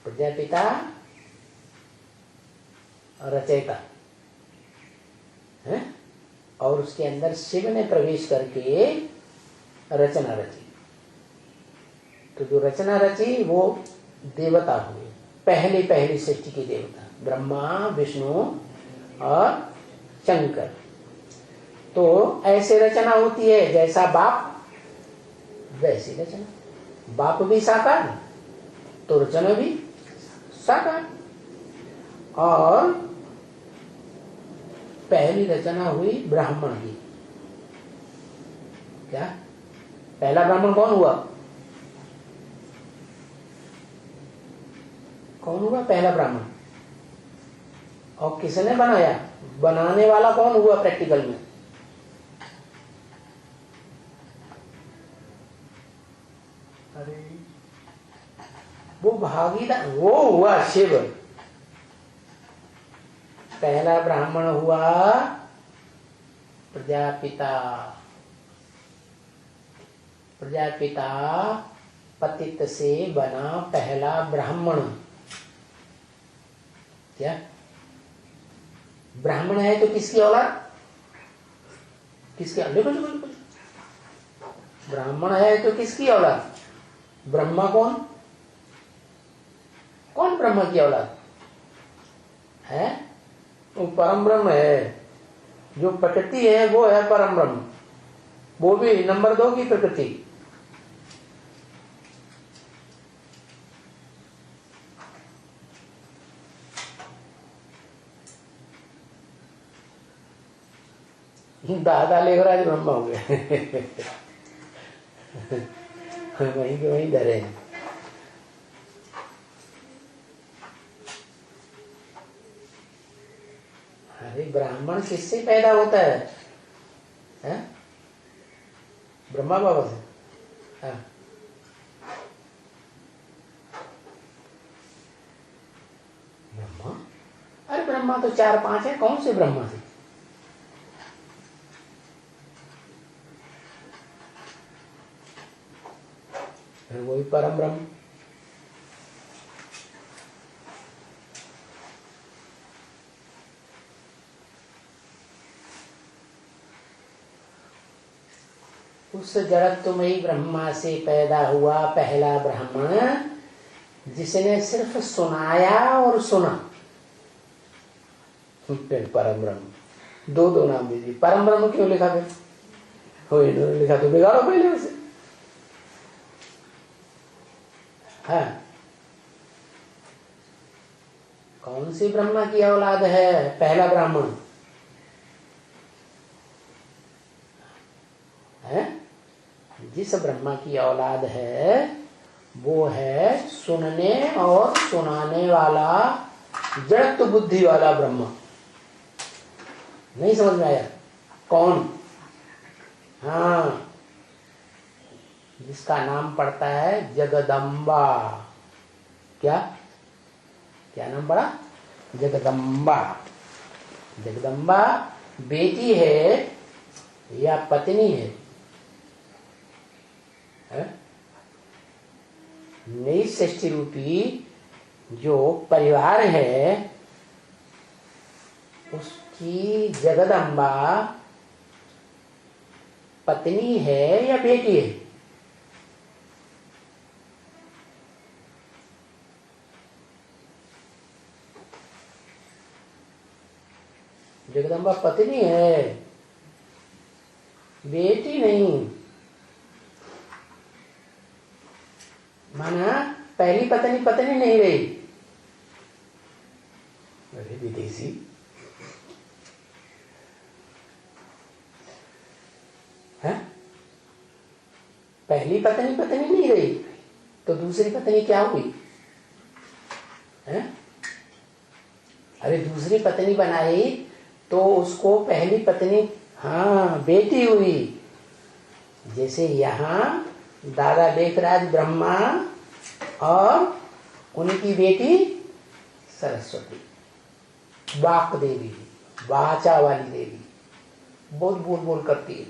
प्रजापिता रचयिता है, और उसके अंदर शिव ने प्रवेश करके रचना रची। तो जो रचना रची वो देवता हुए, पहली सृष्टि के देवता, ब्रह्मा, विष्णु और शंकर। तो ऐसे रचना होती है, जैसा बाप वैसी रचना। बाप भी साकार तो रचना भी साकार। और पहली रचना हुई ब्राह्मण की। क्या? पहला ब्राह्मण कौन हुआ? कौन हुआ पहला ब्राह्मण? और किसने बनाया? बनाने वाला कौन हुआ प्रैक्टिकल में? अरे वो भागीदार, वो हुआ शिव। पहला ब्राह्मण हुआ प्रजापिता। प्रजापिता पतित से बना पहला ब्राह्मण। क्या? ब्राह्मण है तो किसकी औलाद? किसकी? ब्राह्मण है तो किसकी औलाद? ब्रह्मा। कौन कौन ब्रह्मा की औलाद है? वो परम ब्रह्म है। जो प्रकृति है वो है परम ब्रह्म, वो भी नंबर 2 की प्रकृति। दादा लेवराज ब्रह्मा हो गए। वहीं के वहीं डरे। अरे ब्राह्मण किससे पैदा होता है? ब्रह्मा बाबा से। हाँ। ब्रह्मा? अरे ब्रह्मा तो 4-5 है, कौन से ब्रह्मा से? फिर वही परम ब्रह्म। उस जड़त्वमयी ब्रह्मा से पैदा हुआ पहला ब्राह्मण, जिसने सिर्फ सुनाया और सुना। फिर परम ब्रह्म। 2 नाम दीजिए। परम ब्रह्म क्यों लिखा? फिर हो इन्होंने लिखा तो बिगाड़ो पहले उसे। हाँ, कौन सी ब्रह्मा की औलाद है पहला ब्राह्मण? है जिस ब्रह्मा की औलाद है वो है सुनने और सुनाने वाला, जड़त्व बुद्धि वाला ब्रह्मा। नहीं समझ में आया? कौन? हाँ, जिसका नाम पड़ता है जगदम्बा। क्या क्या नाम पड़ा? जगदम्बा। जगदम्बा बेटी है या पत्नी है? नई सृष्टि रूपी जो परिवार है उसकी जगदम्बा पत्नी है या बेटी है? जगदम्बा पत्नी है, बेटी नहीं। माना पहली पत्नी पत्नी नहीं रही। अरे विदेशी, है पहली पत्नी पत्नी नहीं रही तो दूसरी पत्नी क्या हुई है? अरे दूसरी पत्नी बनाई तो उसको पहली पत्नी, हाँ बेटी हुई। जैसे यहाँ दादा लेखराज ब्रह्मा और उनकी बेटी सरस्वती, वाक देवी, वाचा वाली देवी, बहुत बोल बोल करती है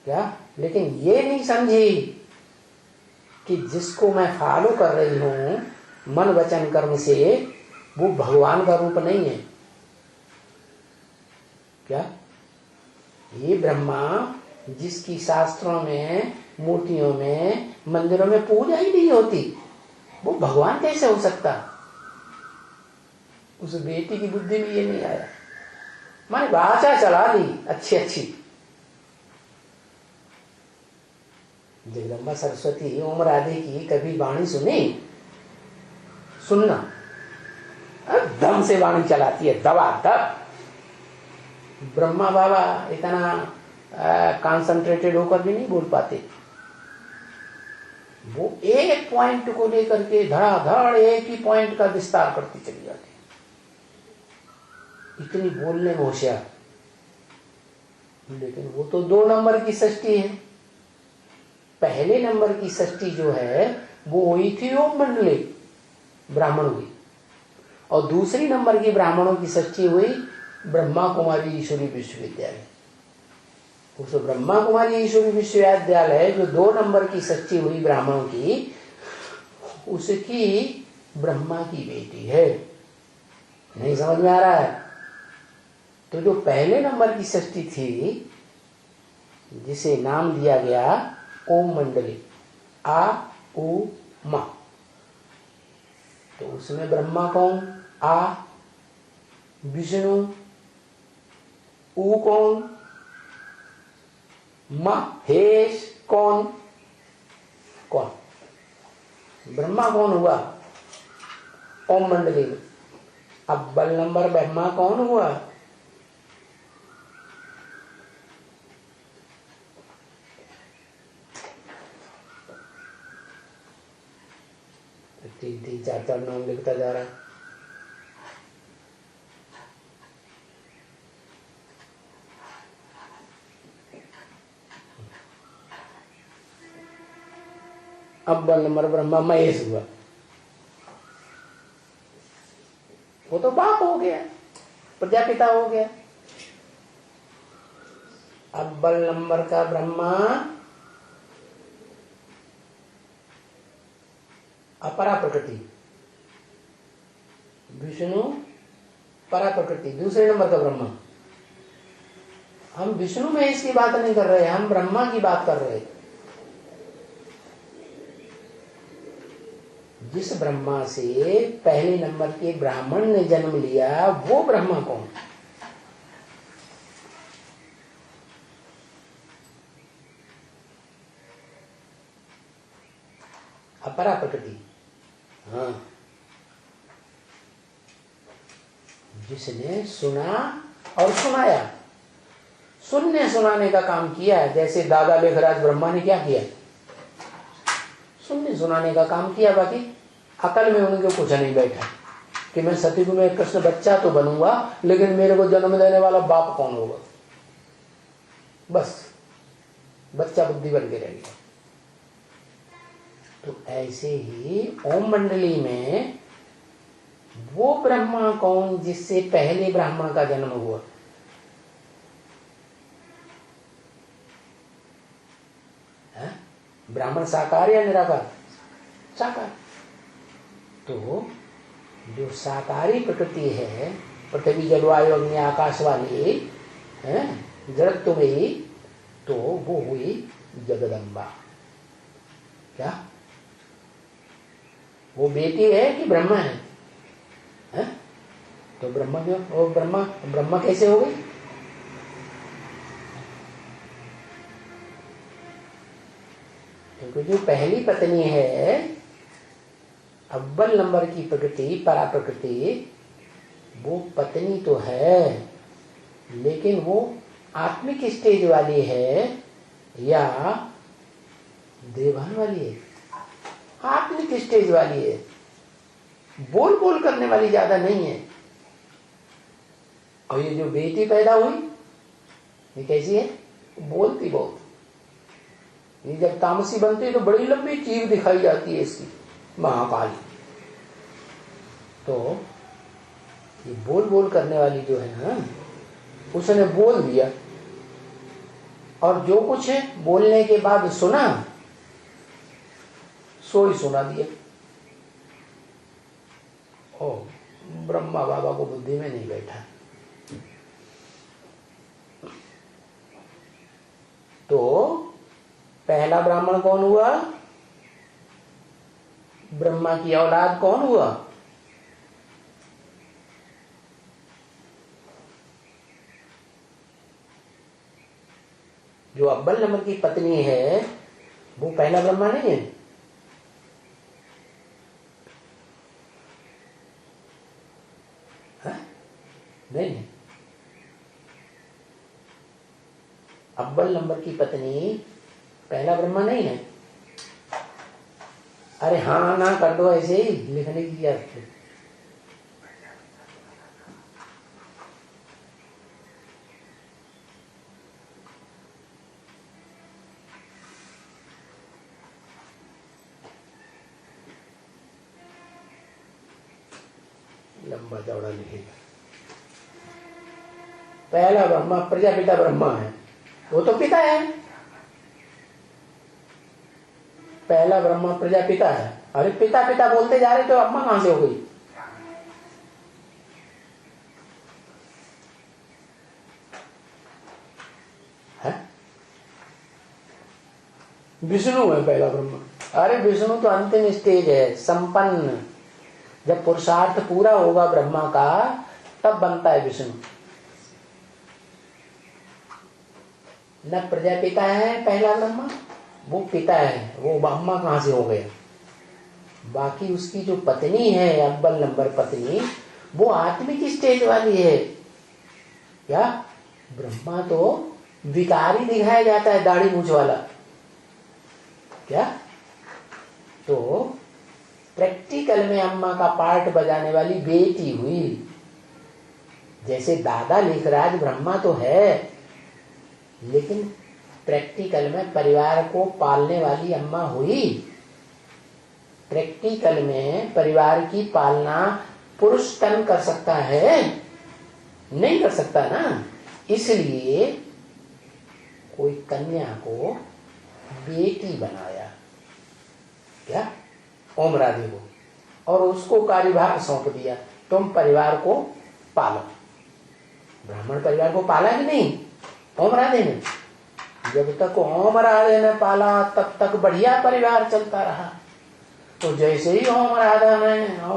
क्या, लेकिन ये नहीं समझी कि जिसको मैं फॉलो कर रही हूं मन वचन कर्म से, वो भगवान का रूप नहीं है क्या। ये ब्रह्मा जिसकी शास्त्रों में, मूर्तियों में, मंदिरों में पूजा ही नहीं होती, वो भगवान कैसे हो सकता। उस बेटी की बुद्धि में ये नहीं आया, मैंने भाषा चला दी अच्छी अच्छी। जगदम्बा सरस्वती ओम राधे की कभी वाणी सुनी? सुनना, दम से वाणी चलाती है, दबा दब। ब्रह्मा बाबा इतना कंसंट्रेटेड होकर भी नहीं बोल पाते। वो एक पॉइंट को लेकर के धड़ाधड़ एक ही पॉइंट का विस्तार करती चली जाती, इतनी बोलने में होशियार। लेकिन वो तो 2 नंबर की सृष्टि है। पहले नंबर की सृष्टि जो है वो हुई थी ओम मंडली ब्राह्मणों की, और दूसरी नंबर की ब्राह्मणों की सृष्टि हुई ब्रह्मा कुमारी ईश्वरी विश्वविद्यालय। उस ब्रह्मा कुमारी ईश्वरी विश्वविद्यालय जो 2 नंबर की सृष्टि हुई ब्राह्मणों की, उसकी ब्रह्मा की बेटी है। नहीं समझ में आ रहा है? तो जो पहले नंबर की सृष्टि थी जिसे नाम दिया गया ओम मंडली, आ उ मा, तो उसमें ब्रह्मा कौन? आ। विष्णु उ कौन? महेश कौन? कौन? ब्रह्मा कौन हुआ ओम मंडली में? अव्वल नंबर ब्रह्मा कौन हुआ? तीन 4 नाम लिखता जा रहा है। अव्वल नंबर ब्रह्मा महेश हुआ, वो तो बाप हो गया, प्रजापिता हो गया। अव्वल नंबर का ब्रह्मा अपरा प्रकृति, विष्णु परा प्रकृति, दूसरे नंबर का ब्रह्मा। हम विष्णु में इसकी बात नहीं कर रहे, हम ब्रह्मा की बात कर रहे। जिस ब्रह्मा से पहले नंबर के ब्राह्मण ने जन्म लिया, वो ब्रह्मा कौन? अपरा प्रकृति। हाँ, जिसने सुना और सुनाया, सुनने सुनाने का काम किया है। जैसे दादा लेखराज ब्रह्मा ने क्या किया? सुनने सुनाने का काम किया। बाकी अकल में उनके कुछ नहीं बैठा कि मैं सतयुग में कृष्ण बच्चा तो बनूंगा, लेकिन मेरे को जन्म देने वाला बाप कौन होगा। बस बच्चा बुद्धि बन के रह गया। तो ऐसे ही ओम मंडली में वो ब्रह्मा कौन जिससे पहले ब्राह्मण का जन्म हुआ? ब्राह्मण साकार या निराकार? साकार। तो जो साकारी प्रकृति है, पृथ्वी जलवायु अग्नि आकाश वाली है, जड़त्व में, तो वो हुई जगदम्बा। क्या वो बेटी है कि ब्रह्मा है? तो ब्रह्मा क्यों, वो ब्रह्मा कैसे हो गई? क्योंकि जो पहली पत्नी है, अव्वल नंबर की प्रकृति, परा प्रकृति, वो पत्नी तो है, लेकिन वो आत्मिक स्टेज वाली है या देवान वाली है? आत्मिक स्टेज वाली है, बोल बोल करने वाली ज्यादा नहीं है। और ये जो बेटी पैदा हुई, ये कैसी है? बोलती बहुत। ये जब तामसी बनती है तो बड़ी लंबी चीख दिखाई जाती है इसकी, महाकाली। तो ये बोल बोल करने वाली जो है ना, उसने बोल दिया, और जो कुछ है बोलने के बाद सुना, सो ही सुना दिया। ओ, ब्रह्मा बाबा को बुद्धि में नहीं बैठा। तो पहला ब्राह्मण कौन हुआ? ब्रह्मा की औलाद कौन हुआ? जो अव्वल नंबर की पत्नी है, वो पहला ब्रह्मा नहीं है? हाँ? नहीं, अव्वल नंबर की पत्नी पहला ब्रह्मा नहीं है। अरे हाँ ना कर दो, ऐसे ही लिखने की क्या है? लंबा चौड़ा लिखेगा। पहला ब्रह्मा प्रजापिता ब्रह्मा है, वो तो पिता है। पहला ब्रह्मा प्रजापिता है। अरे पिता पिता बोलते जा रहे तो अम्मा कहां से हो गई? है? विष्णु है पहला ब्रह्मा। अरे विष्णु तो अंतिम स्टेज है, संपन्न। जब पुरुषार्थ पूरा होगा ब्रह्मा का, तब बनता है विष्णु। न प्रजापिता है पहला ब्रह्मा, वो पिता है, वो ब्रह्मा कहां से हो गया? बाकी उसकी जो पत्नी है, अव्वल नंबर पत्नी, वो आत्मिक स्टेज वाली है। क्या? ब्रह्मा तो विकारी दिखाया जाता है, दाढ़ी मूंछ वाला। क्या? तो प्रैक्टिकल में अम्मा का पार्ट बजाने वाली बेटी हुई। जैसे दादा लिख रहा है, ब्रह्मा तो है, लेकिन प्रैक्टिकल में परिवार को पालने वाली अम्मा हुई। प्रैक्टिकल में परिवार की पालना पुरुष तन कर सकता है? नहीं कर सकता ना। इसलिए कोई कन्या को बेटी बनाया, क्या, ओम राधे को, और उसको कार्यभार सौंप दिया, तुम परिवार को पालो। ब्राह्मण परिवार को पाला कि नहीं ओम राधे ने? जब तक ओम राधे ने पाला तब तक बढ़िया परिवार चलता रहा। तो जैसे ही ओम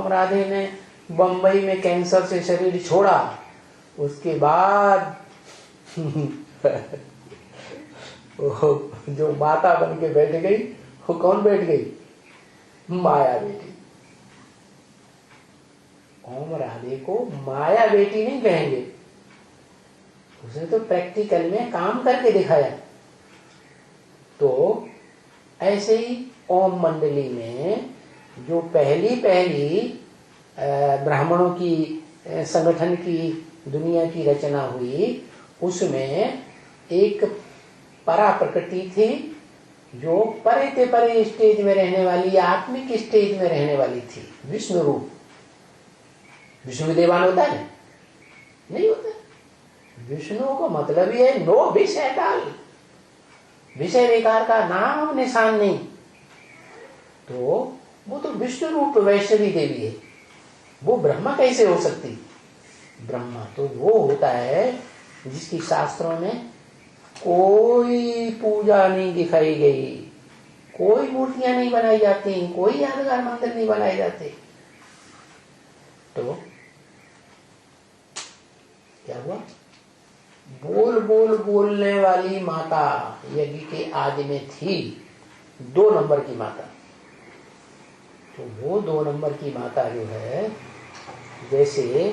राधे ने बंबई में कैंसर से शरीर छोड़ा, उसके बाद जो माता बन के बैठ गई, वो कौन बैठ गई? माया बेटी। ओम राधे को माया बेटी नहीं कहेंगे, उसने तो प्रैक्टिकल में काम करके दिखाया। तो ऐसे ही ओम मंडली में जो पहली ब्राह्मणों की संगठन की दुनिया की रचना हुई, उसमें एक परा प्रकृति थी जो परे ते परे स्टेज में रहने वाली, आत्मिक स्टेज में रहने वाली थी, विष्णु रूप। विष्णु देवान होता है? नहीं होता। विष्णु का मतलब ही है नो विषय काल, विषय विकार का नाम निशान नहीं। तो वो तो विष्णु रूप वैष्णवी देवी है, वो ब्रह्मा कैसे हो सकती? ब्रह्मा तो वो होता है जिसकी शास्त्रों में कोई पूजा नहीं दिखाई गई, कोई मूर्तियां नहीं बनाई जाती, कोई यादगार मंदिर नहीं बनाए जाते। तो क्या हुआ? बोल बोल बोलने वाली माता यज्ञ के आदि में थी, 2 नंबर की माता। तो वो 2 नंबर की माता जो है, जैसे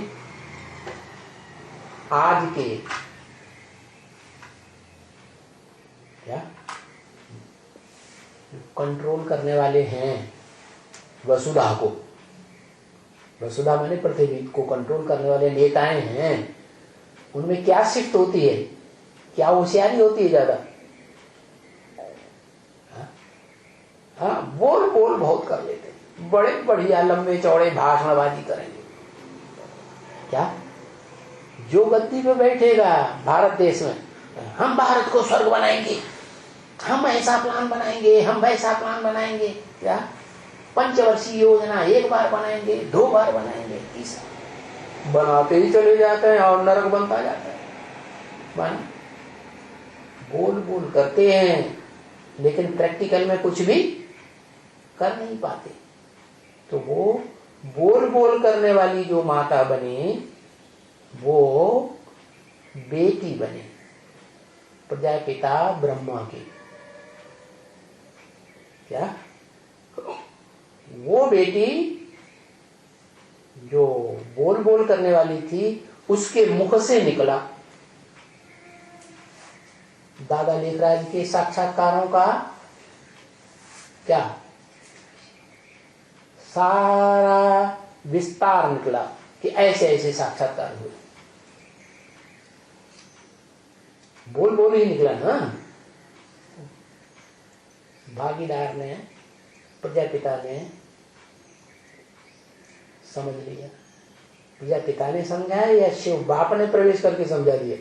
आज के क्या कंट्रोल करने वाले हैं वसुधा को, वसुधा माने पृथ्वी को कंट्रोल करने वाले नेताएं हैं, उनमें क्या शिफ्ट होती है, क्या होशियारी होती है ज्यादा? हाँ, बोल बोल बहुत कर लेते, बड़े बढ़िया लंबे चौड़े भाषणबाजी करेंगे। क्या? जो गद्दी पे बैठेगा भारत देश में, हम भारत को स्वर्ग बनाएंगे, हम ऐसा प्लान बनाएंगे, हम वैसा प्लान बनाएंगे, क्या पंचवर्षीय योजना 1 बार बनाएंगे, 2 बार बनाएंगे, तीसरा बनाते ही चले जाते हैं और नरक बनता जाता है। बन बोल बोल करते हैं लेकिन प्रैक्टिकल में कुछ भी कर नहीं पाते। तो वो बोल बोल करने वाली जो माता बने, वो बेटी बने प्रजापिता ब्रह्मा की। क्या? वो बेटी जो बोल बोल करने वाली थी, उसके मुख से निकला। दादा लेखराज के साक्षात्कारों का क्या सारा विस्तार निकला कि ऐसे ऐसे साक्षात्कार हुए। बोल बोल ही निकला ना। भागीदार ने, प्रजापिता ने समझ लिया। प्रजापिता ने समझाया या शिव बाप ने प्रवेश करके समझा दिया?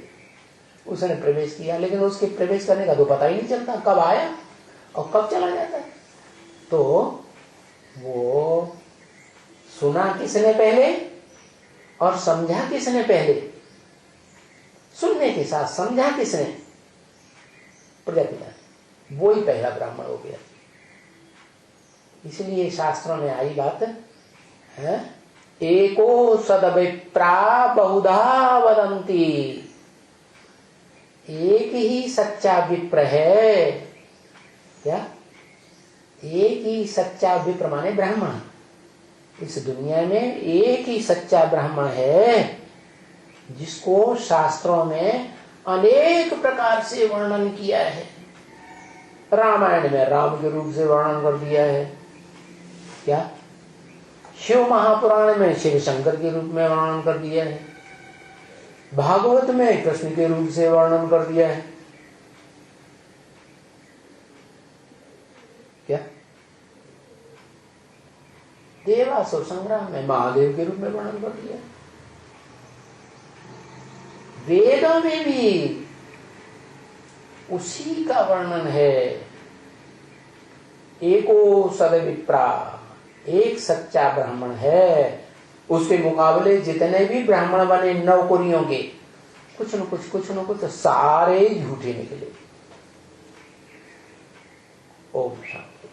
उसने प्रवेश किया, लेकिन उसके प्रवेश करने का तो पता ही नहीं चलता, कब आया और कब चला जाता है। तो वो सुना किसने पहले और समझा किसने पहले? सुनने के साथ समझा किसने? प्रजापिता। वो ही पहला ब्राह्मण हो गया। इसलिए शास्त्रों में आई बात है, एको सदविप्रा बहुधा वदंती। एक ही सच्चा विप्र है। क्या? एक ही सच्चा विप्र माने ब्राह्मण। इस दुनिया में एक ही सच्चा ब्राह्मण है जिसको शास्त्रों में अनेक प्रकार से वर्णन किया है। रामायण में राम के रूप से वर्णन कर दिया है। क्या? शिव महापुराण में शिव शंकर के रूप में वर्णन कर दिया है। भागवत में कृष्ण के रूप से वर्णन कर दिया है। क्या? देवासुर संग्राम में महादेव के रूप में वर्णन कर दिया। वेदों में भी उसी का वर्णन है। एको सदविप्रा, एक सच्चा ब्राह्मण है। उसके मुकाबले जितने भी ब्राह्मण बने नौकरियों के, कुछ न कुछ सारे झूठे निकले। ओम शांति।